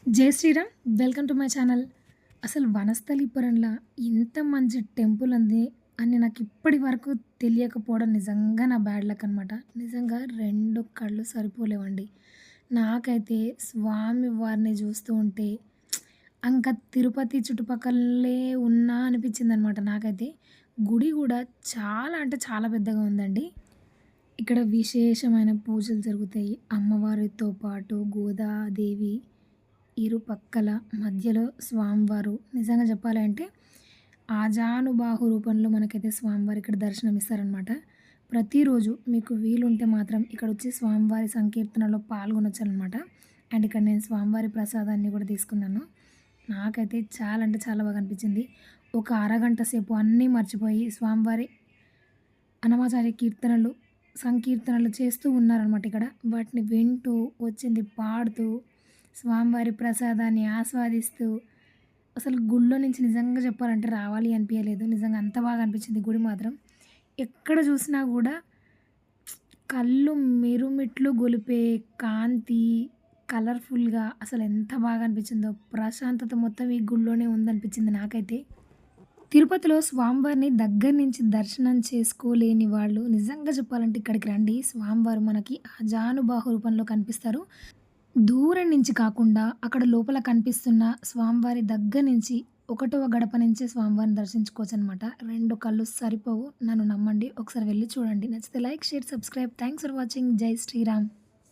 జై Shriram. Welcome to my channel. అసలు వనస్థలీపురంలో ఇంత మంచి టెంపుల్ ఉంది అని నాకు ఇప్పటి వరకు తెలియకపోవడం నిజంగా నా బ్యాడ్ లక్ అనమాట. నిజంగా 2 కళ్ళు సరిపోలేవండి. నాకైతే స్వామి వారిని చూస్తూ ఉంటే ఇంకా తిరుపతి చుట్టుపక్కలే ఉన్నా అనిపించిందనమాట నాకైతే. గుడి కూడా చాలా అంటే చాలా పెద్దగా ఉందండి. ఇక్కడ విశేషమైన పూజలు జరుగుతాయి. అమ్మవారితో పాటు గోదాదేవి ఇరుపక్కల మధ్యలో స్వామివారు నిజంగా చెప్పాలంటే ఆజానుబాహు రూపంలో మనకైతే స్వామివారు ఇక్కడ దర్శనమిస్తారనమాట. ప్రతిరోజు మీకు వీలుంటే మాత్రం ఇక్కడొచ్చి స్వామివారి సంకీర్తనలో పాల్గొనొచ్చనమాట. అండ్ ఇక్కడ నేను స్వామివారి ప్రసాదాన్ని కూడా తీసుకున్నాను. నాకైతే చాలా అంటే చాలా బాగా అనిపించింది. ఒక అరగంట సేపు అన్నీ మర్చిపోయి స్వామివారి అన్నమాచార్య కీర్తనలు, సంకీర్తనలు చేస్తూ ఉన్నారనమాట ఇక్కడ. వాటిని వింటూ, వచ్చింది పాడుతూ, స్వామివారి ప్రసాదాన్ని ఆస్వాదిస్తూ అసలు గుడిలో నుంచి నిజంగా చెప్పాలంటే రావాలి అనిపించలేదు. నిజంగా అంత బాగా అనిపించింది గుడి మాత్రం. ఎక్కడ చూసినా కూడా కళ్ళు మిరుమిట్లు గొలిపే కాంతి, కలర్‌ఫుల్‌గా అసలు ఎంత బాగా అనిపించిందో. ప్రశాంతత మొత్తం ఈ గుడిలోనే ఉందనిపించింది నాకైతే. తిరుపతిలో స్వామివారిని దగ్గర నుంచి దర్శనం చేసుకోలేని వాళ్ళు నిజంగా చెప్పాలంటే ఇక్కడికి రండి. స్వామివారు మనకి ఆజానుబాహు రూపంలో కనిపిస్తారు. దూరం నుంచి కాకుండా అక్కడ లోపల కనిపిస్తున్న స్వామివారి దగ్గర నుంచి ఒకటవ గడప నుంచే స్వామివారిని దర్శించుకోవచ్చనమాట. 2 కళ్ళు సరిపోవు. నన్ను నమ్మండి. ఒకసారి వెళ్లి చూడండి. నచ్చితే like, share, subscribe. Thanks for watching. జై శ్రీరామ్.